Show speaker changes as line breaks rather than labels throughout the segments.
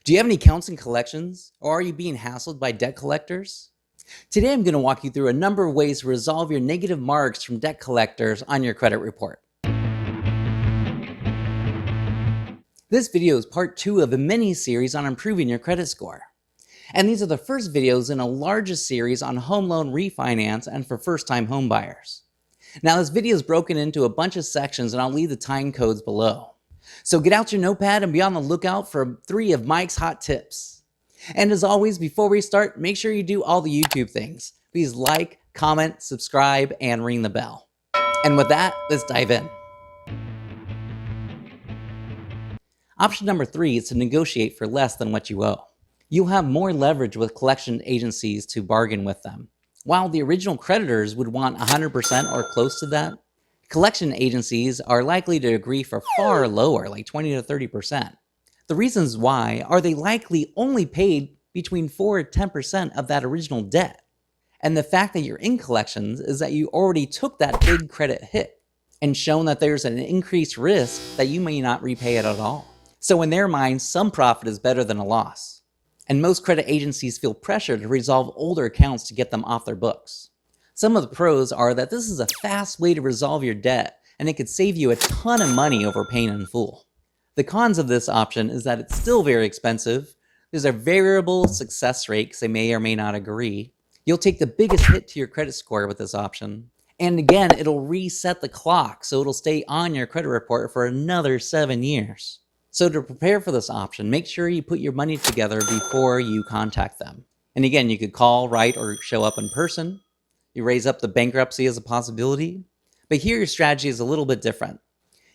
Do you have any accounts and collections, or are you being hassled by debt collectors? Today I'm going to walk you through a number of ways to resolve your negative marks from debt collectors on your credit report. This video is part 2 of a mini-series on improving your credit score. And these are the first videos in a larger series on home loan refinance and for first-time home buyers. Now this video is broken into a bunch of sections and I'll leave the time codes below. So get out your notepad and be on the lookout for 3 of Mike's hot tips. And as always, before we start, make sure you do all the YouTube things. Please like, comment, subscribe, and ring the bell. And with that, let's dive in. Option number 3 is to negotiate for less than what you owe. You'll have more leverage with collection agencies to bargain with them. While the original creditors would want 100% or close to that, collection agencies are likely to agree for far lower, like 20 to 30%. The reasons why are they likely only paid between 4 to 10% of that original debt. And the fact that you're in collections is that you already took that big credit hit and shown that there's an increased risk that you may not repay it at all. So in their minds, some profit is better than a loss. And most credit agencies feel pressure to resolve older accounts to get them off their books. Some of the pros are that this is a fast way to resolve your debt, and it could save you a ton of money over paying in full. The cons of this option is that it's still very expensive. There's a variable success rate because they may or may not agree. You'll take the biggest hit to your credit score with this option. And again, it'll reset the clock, so it'll stay on your credit report for another 7 years. So to prepare for this option, make sure you put your money together before you contact them. And again, you could call, write, or show up in person. You raise up the bankruptcy as a possibility. But here your strategy is a little bit different.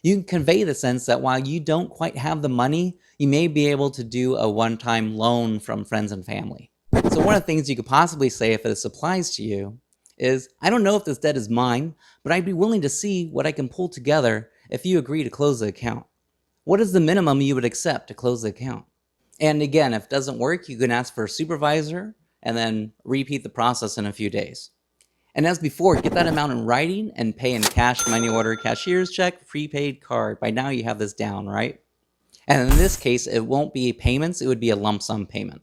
You can convey the sense that while you don't quite have the money, you may be able to do a one-time loan from friends and family. So one of the things you could possibly say if this applies to you is, I don't know if this debt is mine, but I'd be willing to see what I can pull together if you agree to close the account. What is the minimum you would accept to close the account? And again, if it doesn't work, you can ask for a supervisor and then repeat the process in a few days. And as before, get that amount in writing and pay in cash, money order, cashier's check, prepaid card. By now you have this down, right? And in this case, it won't be payments, it would be a lump sum payment.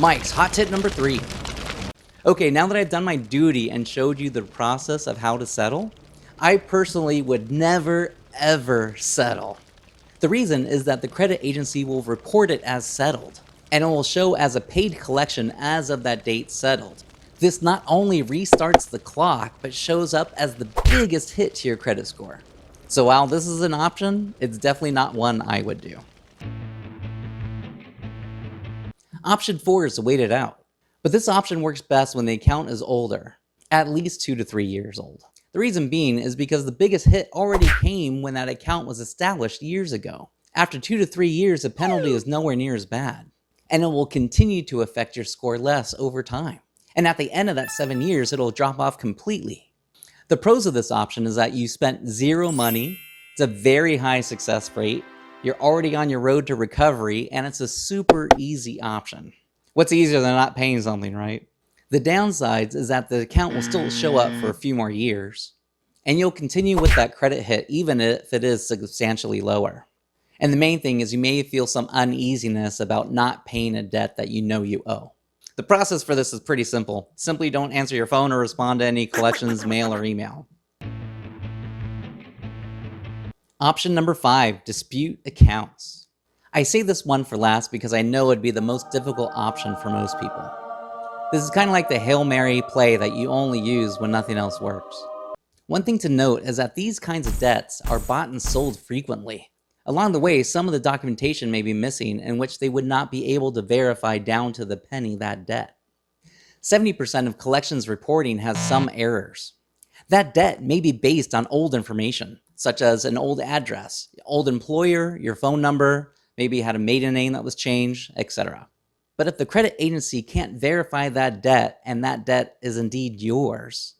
Mike's hot tip number 3. Okay, now that I've done my duty and showed you the process of how to settle, I personally would never, ever settle. The reason is that the credit agency will report it as settled, and it will show as a paid collection as of that date settled. This not only restarts the clock, but shows up as the biggest hit to your credit score. So while this is an option, it's definitely not one I would do. Option 4 is to wait it out. But this option works best when the account is older, at least 2 to 3 years old. The reason being is because the biggest hit already came when that account was established years ago. After 2 to 3 years, the penalty is nowhere near as bad, and it will continue to affect your score less over time. And at the end of that 7 years, it'll drop off completely. The pros of this option is that you spent 0 money, it's a very high success rate, you're already on your road to recovery, and it's a super easy option. What's easier than not paying something, right? The downsides is that the account will still show up for a few more years, and you'll continue with that credit hit even if it is substantially lower. And the main thing is you may feel some uneasiness about not paying a debt that you know you owe. The process for this is pretty simple. Simply don't answer your phone or respond to any collections, mail, or email. Option number 5, dispute accounts. I say this one for last because I know it'd be the most difficult option for most people. This is kind of like the Hail Mary play that you only use when nothing else works. One thing to note is that these kinds of debts are bought and sold frequently. Along the way, some of the documentation may be missing in which they would not be able to verify down to the penny that debt. 70% of collections reporting has some errors. That debt may be based on old information, such as an old address, old employer, your phone number, maybe you had a maiden name that was changed, etc. But if the credit agency can't verify that debt and that debt is indeed yours,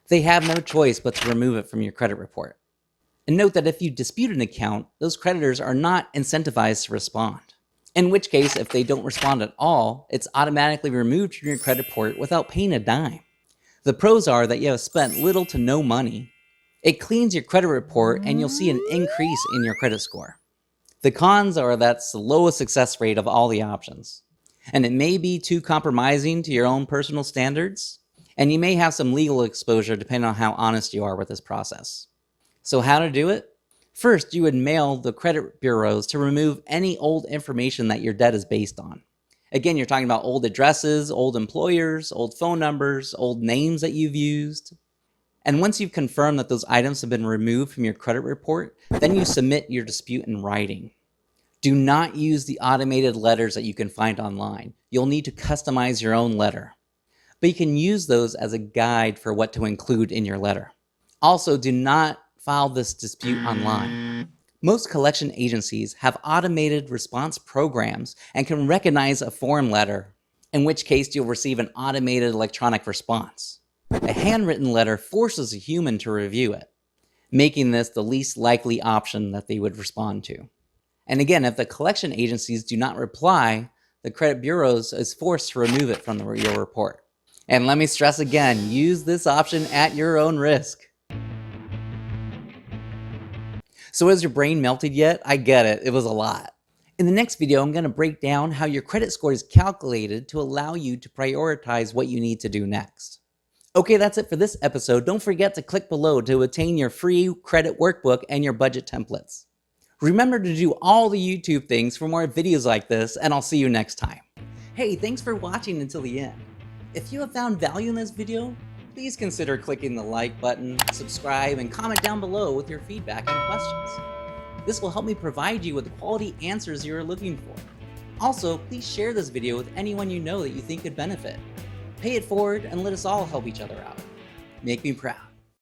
they have no choice but to remove it from your credit report. And note that if you dispute an account, those creditors are not incentivized to respond. In which case, if they don't respond at all, it's automatically removed from your credit report without paying a dime. The pros are that you have spent little to no money. It cleans your credit report and you'll see an increase in your credit score. The cons are that's the lowest success rate of all the options. And it may be too compromising to your own personal standards, and you may have some legal exposure depending on how honest you are with this process. So how to do it? First, you would mail the credit bureaus to remove any old information that your debt is based on. Again, you're talking about old addresses, old employers, old phone numbers, old names that you've used. And once you've confirmed that those items have been removed from your credit report, then you submit your dispute in writing. Do not use the automated letters that you can find online. You'll need to customize your own letter. But you can use those as a guide for what to include in your letter. Also, do not file this dispute online. Most collection agencies have automated response programs and can recognize a form letter, in which case you'll receive an automated electronic response. A handwritten letter forces a human to review it, making this the least likely option that they would respond to. And again, if the collection agencies do not reply, the credit bureaus is forced to remove it from your report. And let me stress again, use this option at your own risk. So has your brain melted yet? I get it, it was a lot. In the next video, I'm going to break down how your credit score is calculated to allow you to prioritize what you need to do next. Okay, that's it for this episode. Don't forget to click below to obtain your free credit workbook and your budget templates. Remember to do all the YouTube things for more videos like this, and I'll see you next time. Hey, thanks for watching until the end. If you have found value in this video, please consider clicking the like button, subscribe, and comment down below with your feedback and questions. This will help me provide you with the quality answers you are looking for. Also, please share this video with anyone you know that you think could benefit. Pay it forward and let us all help each other out. Make me proud.